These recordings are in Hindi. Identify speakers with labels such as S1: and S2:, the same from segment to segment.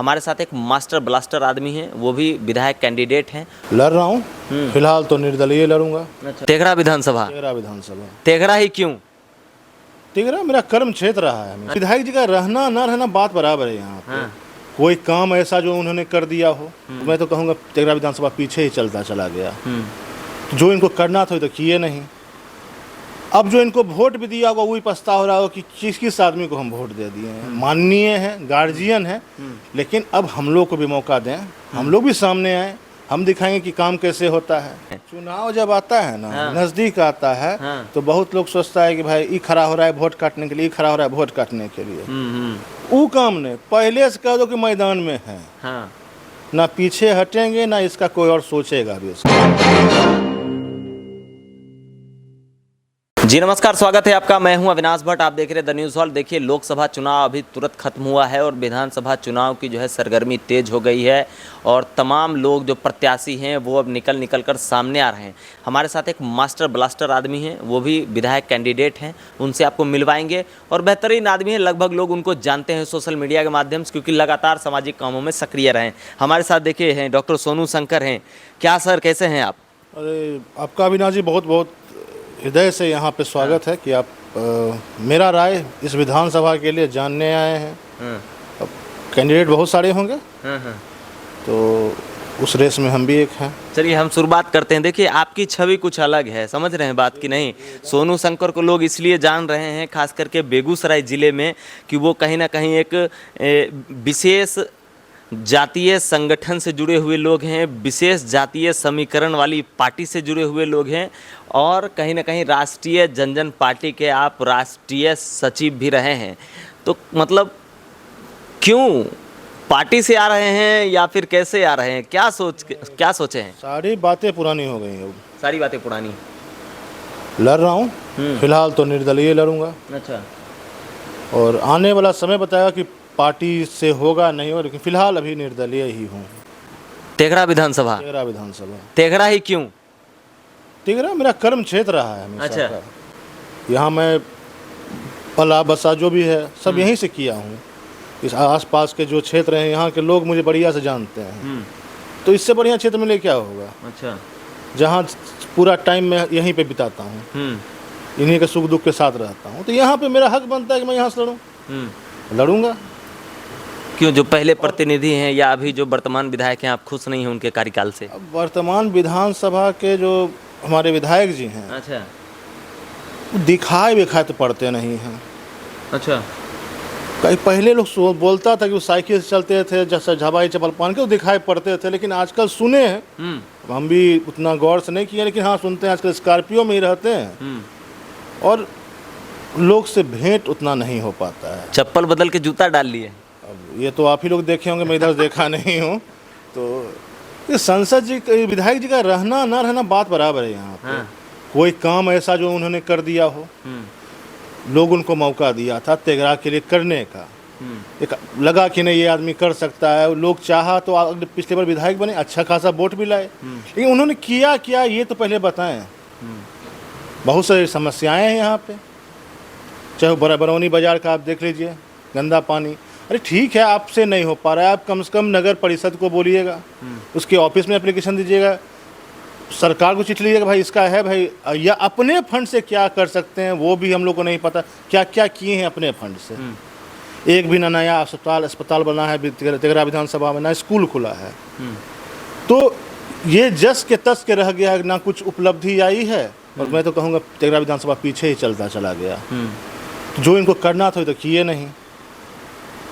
S1: हमारे साथ एक मास्टर ब्लास्टर आदमी है, वो भी विधायक कैंडिडेट हैं।
S2: लड़ रहा हूँ, फिलहाल तो निर्दलीय लड़ूंगा।
S1: अच्छा। तेघड़ा विधानसभा। तेघड़ा ही क्यों?
S2: तेघड़ा मेरा कर्म क्षेत्र रहा है। विधायक जी का रहना ना रहना बात बराबर है यहाँ पे। कोई काम ऐसा जो उन्होंने कर दिया हो, तो मैं तो कहूँगा तेघड़ा विधानसभा पीछे ही चलता चला गया। जो इनको करना था तो किए नहीं। अब जो इनको वोट भी दिया होगा वही पछता हो रहा हो कि किस आदमी को हम वोट दे दिए हैं। माननीय है, गार्जियन है, लेकिन अब हम लोग को भी मौका दें, हम लोग भी सामने आए, हम दिखाएंगे कि काम कैसे होता है। चुनाव जब आता है ना, नज़दीक आता है, तो बहुत लोग सोचता है कि भाई ये खड़ा हो रहा है वोट काटने के लिए, खड़ा हो रहा है वोट काटने के लिए। वो काम ने पहले से कह दो कि मैदान में है, ना पीछे हटेंगे ना इसका कोई और सोचेगा भी इसका।
S1: जी नमस्कार, स्वागत है आपका। मैं हूं अविनाश भट्ट, आप देख रहे हैं द न्यूज़ हॉल। देखिए, लोकसभा चुनाव अभी तुरंत खत्म हुआ है और विधानसभा चुनाव की जो है सरगर्मी तेज हो गई है और तमाम लोग जो प्रत्याशी हैं वो अब निकल कर सामने आ रहे हैं। हमारे साथ एक मास्टर ब्लास्टर आदमी हैं, वो भी विधायक कैंडिडेट हैं, उनसे आपको मिलवाएंगे। और बेहतरीन आदमी है, लगभग लोग उनको जानते हैं सोशल मीडिया के माध्यम से, क्योंकि लगातार सामाजिक कामों में सक्रिय रहे। हमारे साथ देखिए हैं डॉक्टर सोनू शंकर हैं। क्या सर, कैसे हैं आप?
S2: अरे आपका अविनाश जी बहुत बहुत हृदय से यहाँ पे स्वागत है कि आप मेरा राय इस विधानसभा के लिए जानने आए हैं। अब कैंडिडेट बहुत सारे होंगे, तो उस रेस में हम भी एक हैं।
S1: चलिए हम शुरुआत करते हैं। देखिए, आपकी छवि कुछ अलग है, समझ रहे हैं बात की नहीं? सोनू शंकर को लोग इसलिए जान रहे हैं, खास करके बेगूसराय ज़िले में, कि वो कहीं ना कहीं एक विशेष जातीय संगठन से जुड़े हुए लोग हैं, विशेष जातीय समीकरण वाली पार्टी से जुड़े हुए लोग हैं, और कहीं ना कहीं राष्ट्रीय जनजन पार्टी के आप राष्ट्रीय सचिव भी रहे हैं। तो मतलब क्यों पार्टी से आ रहे हैं या फिर कैसे आ रहे हैं? क्या सोचे हैं?
S2: सारी बातें पुरानी हो गई हैं।
S1: सारी बातें पुरानी।
S2: लड़ रहा हूँ, फिलहाल तो निर्दलीय लड़ूंगा।
S1: अच्छा।
S2: और आने वाला समय बताएगा कि पार्टी से होगा नहीं हो, लेकिन फिलहाल अभी निर्दलीय ही हूँ।
S1: तेघड़ा विधानसभा। तेघड़ा ही क्यों?
S2: तेघड़ा मेरा कर्म क्षेत्र रहा है हमेशा।
S1: अच्छा।
S2: यहाँ मैं पला बसा जो भी है सब यहीं से किया हूँ। इस आसपास के जो क्षेत्र हैं यहाँ के लोग मुझे बढ़िया से जानते हैं। तो इससे बढ़िया क्षेत्र में ले क्या होगा।
S1: अच्छा। जहाँ
S2: पूरा टाइम मैं यहीं पे बिताता हूँ, इन्हीं के सुख दुख के साथ रहता हूँ, तो यहाँ पे मेरा हक बनता है कि मैं यहाँ से लड़ूंगा।
S1: क्यों, जो पहले प्रतिनिधि हैं या अभी जो वर्तमान विधायक हैं, आप खुश नहीं हैं उनके कार्यकाल से?
S2: अब वर्तमान विधानसभा के जो हमारे विधायक जी हैं,
S1: अच्छा,
S2: दिखाए तो पड़ते नहीं हैं।
S1: अच्छा।
S2: कई पहले लोग बोलता था कि वो साइकिल से चलते थे, जैसे हवाई चप्पल पहन के वो दिखाई पड़ते थे, लेकिन आजकल सुने हैं, हम भी उतना गौर से नहीं किए, लेकिन हाँ सुनते हैं आजकल स्कॉर्पियो में ही रहते हैं और लोग से भेंट उतना नहीं हो पाता है।
S1: चप्पल बदल के जूता डाल लिए।
S2: अब ये तो आप ही लोग देखे होंगे, मैं इधर देखा नहीं हूँ। तो संसद जी, विधायक जी का रहना ना रहना बात बराबर है यहाँ पे। कोई काम ऐसा जो उन्होंने कर दिया हो, लोग उनको मौका दिया था तेघड़ा के लिए करने का, एक लगा कि नहीं ये आदमी कर सकता है, लोग चाहा तो पिछले बार विधायक बने, अच्छा खासा वोट भी लाए, लेकिन उन्होंने किया क्या ये तो पहले बताएं। बहुत सारी समस्याएं हैं यहाँ पे, चाहे बरौनी बाजार का आप देख लीजिए, गंदा पानी। अरे ठीक है, आपसे नहीं हो पा रहा है, आप कम से कम नगर परिषद को बोलिएगा, उसके ऑफिस में एप्लीकेशन दीजिएगा, सरकार को चिट्ठी लीजिएगा, भाई इसका है भाई, या अपने फंड से क्या कर सकते हैं वो भी हम लोग को नहीं पता, क्या क्या किए हैं अपने फंड से। एक भी ना नया अस्पताल बना है तेघड़ा विधानसभा में, ना स्कूल खुला है। तो ये जस के तस के रह गया, ना कुछ उपलब्धि आई है, और मैं तो कहूँगा तेघड़ा विधानसभा पीछे ही चलता चला गया। जो इनको करना था तो किए नहीं।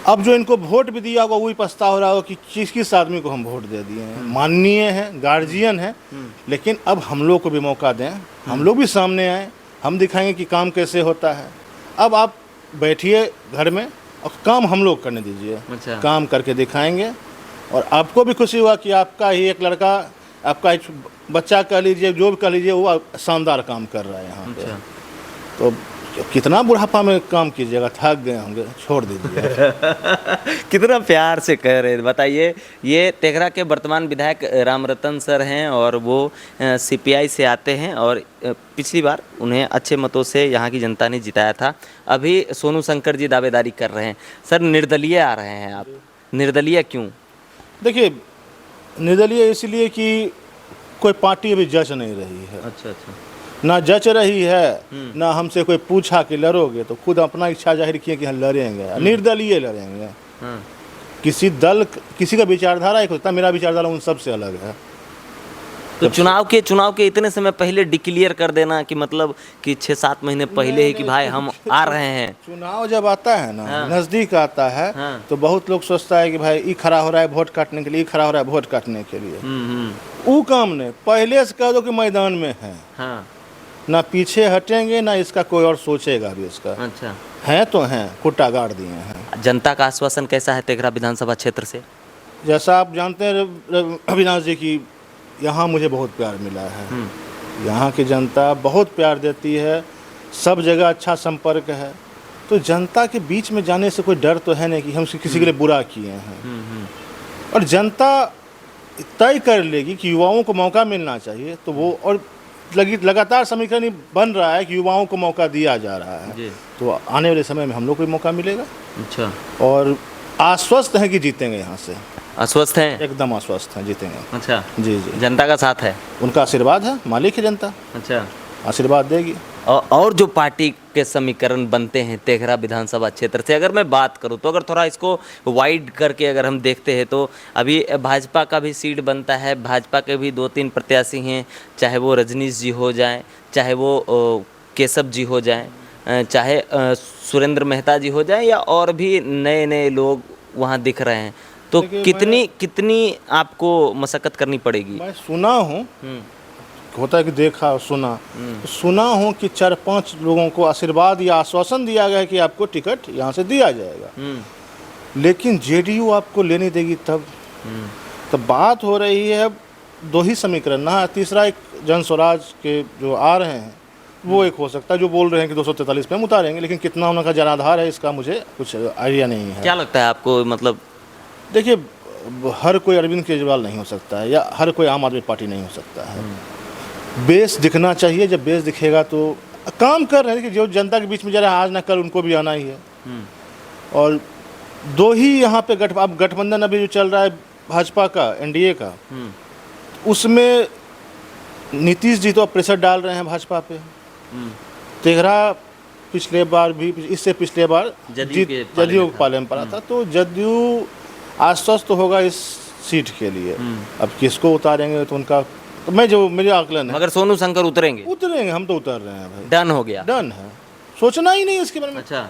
S2: अब जो इनको वोट भी दिया होगा वही पछता हो रहा हो कि किस आदमी को हम वोट दे दिए हैं। माननीय है, गार्जियन है, लेकिन अब हम लोग को भी मौका दें, हम लोग भी सामने आए, हम दिखाएंगे कि काम कैसे होता है। अब आप बैठिए घर में और काम हम लोग करने दीजिए।
S1: अच्छा।
S2: काम करके दिखाएंगे और आपको भी खुशी हुआ कि आपका ही एक लड़का, आपका एक बच्चा कह लीजिए, जो भी कह लीजिए, वो शानदार काम कर रहा है यहाँ पे। तो कितना बुढ़ापा में काम कीजिएगा, थक गए होंगे, छोड़ दीजिए।
S1: कितना प्यार से कह रहे हैं, बताइए। ये तेघड़ा के वर्तमान विधायक रामरतन सर हैं और वो सीपीआई से आते हैं और पिछली बार उन्हें अच्छे मतों से यहाँ की जनता ने जिताया था। अभी सोनू शंकर जी दावेदारी कर रहे हैं। सर, निर्दलीय आ रहे हैं आप, निर्दलीय क्यों?
S2: देखिए, निर्दलीय इसलिए कि कोई पार्टी अभी जच नहीं रही है,
S1: अच्छा अच्छा।
S2: ना जच रही है, ना हमसे कोई पूछा कि लड़ोगे, तो खुद अपना इच्छा जाहिर किए कि हम लड़ेंगे, निर्दलीय लड़ेंगे।
S1: हाँ।
S2: किसी दल, किसी का विचारधारा एक होता है, मेरा विचारधारा उन सब से अलग है।
S1: तो चुनाव के इतने समय पहले डिक्लेयर कर देना कि मतलब कि 6-7 महीने पहले ही कि भाई हम आ रहे हैं।
S2: चुनाव जब आता है ना,
S1: हाँ।
S2: नजदीक आता है,
S1: हाँ।
S2: तो बहुत लोग सोचता है कि भाई ये खड़ा हो रहा है वोट काटने के लिए, ये खड़ा हो रहा है वोट काटने के लिए। वो काम नहीं, पहले से कह दो कि मैदान में है,
S1: हाँ।
S2: ना पीछे हटेंगे, ना इसका कोई और सोचेगा भी इसका।
S1: अच्छा।
S2: हैं तो हैं, कुट्टा गाड़ दिए हैं।
S1: जनता का आश्वासन कैसा है तेघरा विधानसभा क्षेत्र से?
S2: जैसा आप जानते हैं अविनाश जी की, यहाँ मुझे बहुत प्यार मिला है। यहाँ की जनता बहुत प्यार देती है, सब जगह अच्छा संपर्क है। तो जनता के बीच में जाने से कोई डर तो है नहीं कि हम किसी के लिए बुरा किए हैं। और जनता तय कर लेगी कि युवाओं को मौका मिलना चाहिए, तो वो और लगातार समीकरण बन रहा है कि युवाओं को मौका दिया जा रहा है
S1: जी।
S2: तो आने वाले समय में हम लोग को भी मौका मिलेगा।
S1: अच्छा।
S2: और आश्वस्त हैं कि जीतेंगे, यहाँ से
S1: आश्वस्त हैं?
S2: एकदम आश्वस्त हैं, जीतेंगे।
S1: अच्छा।
S2: जी जी,
S1: जनता का साथ है?
S2: उनका आशीर्वाद है, मालिक है जनता,
S1: अच्छा।
S2: आशीर्वाद देगी।
S1: और जो पार्टी के समीकरण बनते हैं तेघरा विधानसभा क्षेत्र से, अगर मैं बात करूं तो अगर थोड़ा इसको वाइड करके अगर हम देखते हैं तो अभी भाजपा का भी सीट बनता है, भाजपा के भी 2-3 प्रत्याशी हैं, चाहे वो रजनीश जी हो जाएं, चाहे वो केशव जी हो जाएं, चाहे सुरेंद्र मेहता जी हो जाएं, या और भी नए नए लोग वहाँ दिख रहे हैं। तो कितनी आपको मशक्कत करनी पड़ेगी?
S2: मैं सुना हूँ, होता है कि देखा सुना, तो सुना हूँ कि 4-5 लोगों को आशीर्वाद या आश्वासन दिया गया है कि आपको टिकट यहाँ से दिया जाएगा, लेकिन जेडीयू आपको लेने देगी तब। तो बात हो रही है 2 ही समीकरण ना, तीसरा एक जन स्वराज के जो आ रहे हैं वो एक हो सकता है, जो बोल रहे हैं कि 243 पे हम उतारेंगे, लेकिन कितना उनका जनाधार है इसका मुझे कुछ आइडिया नहीं है।
S1: क्या लगता है आपको? मतलब
S2: देखिए, हर कोई अरविंद केजरीवाल नहीं हो सकता है, या हर कोई आम आदमी पार्टी नहीं हो सकता है। बेस दिखना चाहिए, जब बेस दिखेगा तो काम कर रहे हैं कि जो जनता के बीच में जरा आज ना कल उनको भी आना ही है। और 2 ही यहाँ पे अब गठबंधन अभी जो चल रहा है भाजपा का, एनडीए का, उसमें नीतीश जी तो अब प्रेशर डाल रहे हैं भाजपा पे। तेघरा पिछले बार भी, इससे पिछले बार जदयू के पाले में पड़ा था, तो जदयू आश्वस्त होगा इस सीट के लिए। अब किसको उतारेंगे तो उनका, तो मैं जो मेरे आकलन है,
S1: मगर सोनू शंकर उतरेंगे?
S2: हम तो उतर रहे हैं भाई,
S1: डन हो गया,
S2: डन है, सोचना ही नहीं इसके बारे में।
S1: अच्छा।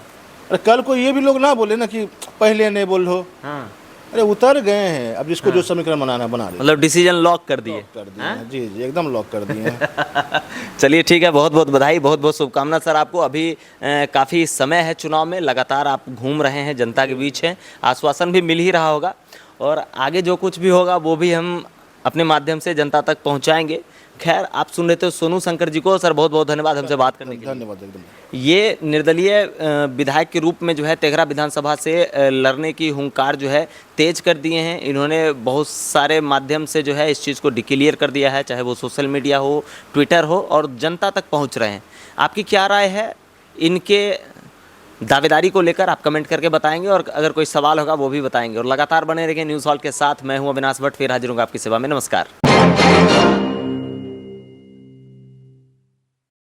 S2: अरे कल को ये भी लोग ना बोले ना कि पहले नहीं बोलो।
S1: हाँ।
S2: अरे उतर गए हैं, अब जिसको जो समीकरण बनाना बना रहे,
S1: मतलब डिसीजन लॉक कर दिए?
S2: जी जी, एकदम लॉक कर दिए हैं।
S1: चलिए ठीक है, बहुत बहुत बधाई, बहुत बहुत शुभकामना सर आपको। अभी काफ़ी समय है चुनाव में, लगातार आप घूम रहे हैं, जनता के बीच हैं, आश्वासन भी मिल ही रहा होगा, और आगे जो कुछ भी होगा वो भी हम अपने माध्यम से जनता तक पहुंचाएंगे। खैर, आप सुन रहे थे सोनू शंकर जी को। सर बहुत बहुत धन्यवाद हमसे बात करने के लिए।
S2: धन्यवाद एकदम।
S1: ये निर्दलीय विधायक के रूप में जो है तेघरा विधानसभा से लड़ने की हुंकार जो है तेज कर दिए हैं। इन्होंने बहुत सारे माध्यम से जो है इस चीज़ को डिक्लेयर कर दिया है, चाहे वो सोशल मीडिया हो, ट्विटर हो, और जनता तक पहुंच रहे हैं। आपकी क्या राय है इनके दावेदारी को लेकर? आप कमेंट करके बताएंगे, और अगर कोई सवाल होगा वो भी बताएंगे। और लगातार बने रहिए न्यूज़ हॉल के साथ। मैं हूं अविनाश भट्ट, फिर हाजिर हूँ आपकी सेवा में। नमस्कार।